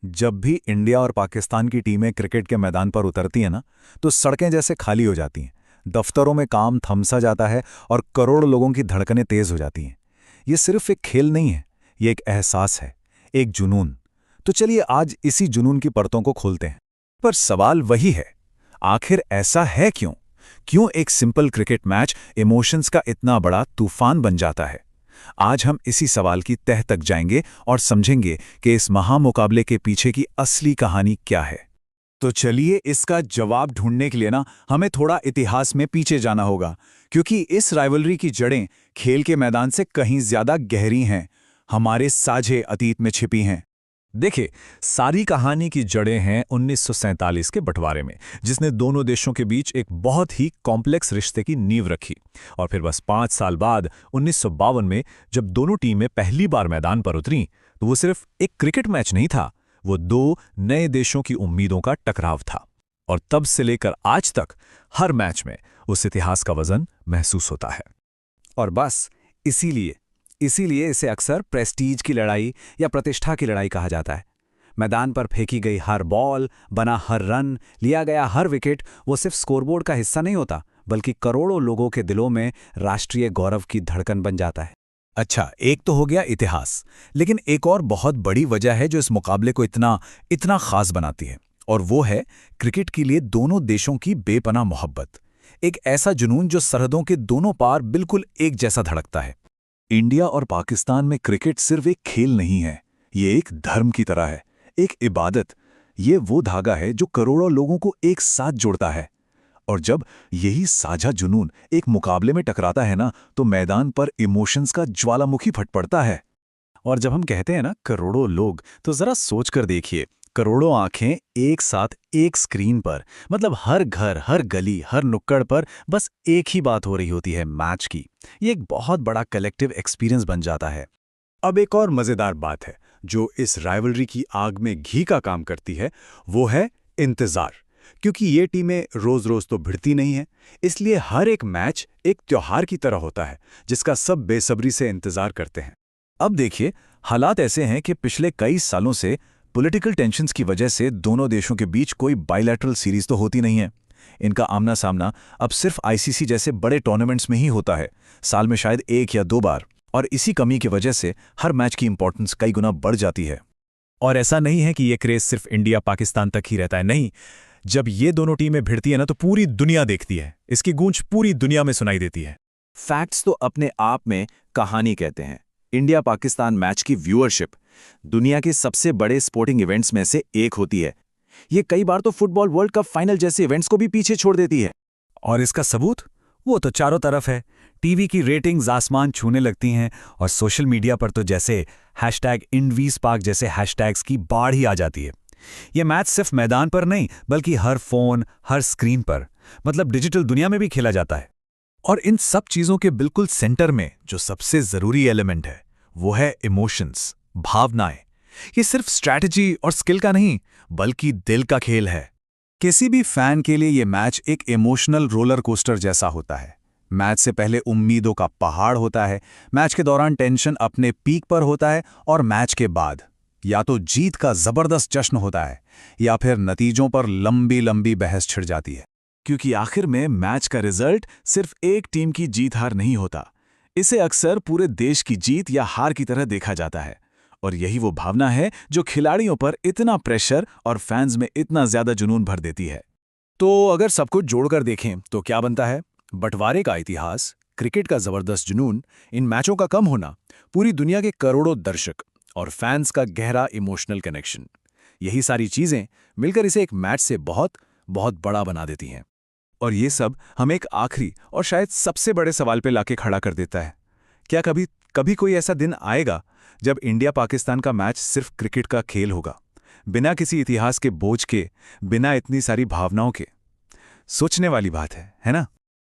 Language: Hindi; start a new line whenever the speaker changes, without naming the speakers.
जब भी इंडिया और पाकिस्तान की टीमें क्रिकेट के मैदान पर उतरती हैं ना, तो सड़कें जैसे खाली हो जाती हैं। दफ्तरों में काम थमसा जाता है और करोड़ों लोगों की धड़कनें तेज हो जाती हैं। ये सिर्फ एक खेल नहीं है, ये एक एहसास है, एक जुनून। तो चलिए आज इसी जुनून की परतों को खोलते हैं। पर सवाल वही है, आखिर ऐसा है क्यों? क्यों एक सिंपल क्रिकेट मैच इमोशंस का इतना बड़ा तूफान बन जाता है? आज हम इसी सवाल की तह तक जाएंगे और समझेंगे कि इस महामुकाबले के पीछे की असली कहानी क्या है। तो चलिए इसका जवाब ढूंढने के लिए हमें थोड़ा इतिहास में पीछे जाना होगा, क्योंकि इस राइवलरी की जड़ें खेल के मैदान से कहीं ज्यादा गहरी हैं, हमारे साझे अतीत में छिपी हैं।
देखिए, सारी कहानी की जड़ें हैं 1947 के बंटवारे में, जिसने दोनों देशों के बीच एक बहुत ही कॉम्प्लेक्स रिश्ते की नींव रखी। और फिर बस 5 साल बाद 1952 में जब दोनों टीमें पहली बार मैदान पर उतरीं, तो वो सिर्फ एक क्रिकेट मैच नहीं था, वो दो नए देशों की उम्मीदों का टकराव था। और तब से लेकर आज तक हर मैच में उस इतिहास का वजन महसूस होता है।
और बस इसीलिए इसे अक्सर प्रेस्टीज की लड़ाई या प्रतिष्ठा की लड़ाई कहा जाता है। मैदान पर फेंकी गई हर बॉल, बना हर रन, लिया गया हर विकेट वो सिर्फ स्कोरबोर्ड का हिस्सा नहीं होता, बल्कि करोड़ों लोगों के दिलों में राष्ट्रीय गौरव की धड़कन बन जाता है। अच्छा, एक तो हो गया इतिहास, लेकिन एक और बहुत बड़ी वजह है जो इस मुकाबले को इतना खास बनाती है, और वो है क्रिकेट के लिए दोनों देशों की बेपनाह मोहब्बत। एक ऐसा जुनून जो सरहदों के दोनों पार बिल्कुल एक जैसा धड़कता है। इंडिया और पाकिस्तान में क्रिकेट सिर्फ एक खेल नहीं है, ये एक धर्म की तरह है, एक इबादत। ये वो धागा है जो करोड़ों लोगों को एक साथ जोड़ता है। और जब यही साझा जुनून एक मुकाबले में टकराता है तो मैदान पर इमोशंस का ज्वालामुखी फट पड़ता है। और जब हम कहते हैं करोड़ों लोग, तो जरा सोच कर देखिए, करोड़ों आंखें एक साथ एक स्क्रीन पर, मतलब हर घर, हर गली, हर नुक्कड़ पर बस एक ही बात हो रही होती है, मैच की। ये एक बहुत बड़ा कलेक्टिव एक्सपीरियंस बन जाता है। अब एक और मजेदार बात है जो इस राइवलरी की आग में घी का काम करती है, वो है इंतजार। क्योंकि ये टीमें रोज रोज तो भिड़ती नहीं हैं, इसलिए हर एक मैच एक त्योहार की तरह होता है जिसका सब बेसब्री से इंतजार करते हैं। अब देखिए, हालात ऐसे हैं कि पिछले कई सालों से पॉलिटिकल टेंशन्स की वजह से दोनों देशों के बीच कोई बायलैटरल सीरीज तो होती नहीं है। इनका आमना सामना अब सिर्फ आईसीसी जैसे बड़े टूर्नामेंट्स में ही होता है, साल में शायद 1 या 2 बार। और इसी कमी की वजह से हर मैच की इंपॉर्टेंस कई गुना बढ़ जाती है।
और ऐसा नहीं है कि ये क्रेज सिर्फ इंडिया पाकिस्तान तक ही रहता है, नहीं। जब ये दोनों टीमें भिड़ती है तो पूरी दुनिया देखती है, इसकी गूंज पूरी दुनिया में सुनाई देती है।
फैक्ट्स तो अपने आप में कहानी कहते हैं। इंडिया पाकिस्तान मैच की व्यूअरशिप दुनिया के सबसे बड़े स्पोर्टिंग इवेंट्स में से एक होती है। ये कई बार तो फुटबॉल वर्ल्ड कप फाइनल जैसे इवेंट्स को भी पीछे छोड़ देती है।
और इसका सबूत वो तो चारों तरफ है। टीवी की रेटिंग्स आसमान छूने लगती हैं, और सोशल मीडिया पर तो जैसे #InVSpark जैसे हैशटैग्स की बाढ़ ही आ जाती है। ये मैच सिर्फ मैदान पर नहीं, बल्कि हर फोन, हर स्क्रीन पर, मतलब डिजिटल दुनिया में भी खेला जाता है। और इन सब चीजों के बिल्कुल सेंटर में जो सबसे जरूरी एलिमेंट है, वो है इमोशंस, भावनाएं। ये सिर्फ स्ट्रैटेजी और स्किल का नहीं, बल्कि दिल का खेल है। किसी भी फैन के लिए ये मैच एक इमोशनल रोलर कोस्टर जैसा होता है। मैच से पहले उम्मीदों का पहाड़ होता है, मैच के दौरान टेंशन अपने पीक पर होता है, और मैच के बाद या तो जीत का जबरदस्त जश्न होता है, या फिर नतीजों पर लंबी लंबी बहस छिड़ जाती है। क्योंकि आखिर में मैच का रिजल्ट सिर्फ एक टीम की जीत हार नहीं होता, इसे अक्सर पूरे देश की जीत या हार की तरह देखा जाता है। और यही वो भावना है जो खिलाड़ियों पर इतना प्रेशर और फैंस में इतना ज्यादा जुनून भर देती है। तो अगर सब कुछ जोड़कर देखें तो क्या बनता है? बंटवारे का इतिहास, क्रिकेट का जबरदस्त जुनून, इन मैचों का कम होना, पूरी दुनिया के करोड़ों दर्शक और फैंस का गहरा इमोशनल कनेक्शन, यही सारी चीजें मिलकर इसे एक मैच से बहुत बहुत बड़ा बना देती हैं। और ये सब हमें एक आखिरी और शायद सबसे बड़े सवाल पे लाके खड़ा कर देता है। क्या कभी कोई ऐसा दिन आएगा जब इंडिया पाकिस्तान का मैच सिर्फ क्रिकेट का खेल होगा, बिना किसी इतिहास के बोझ के, बिना इतनी सारी भावनाओं के? सोचने वाली बात है ना?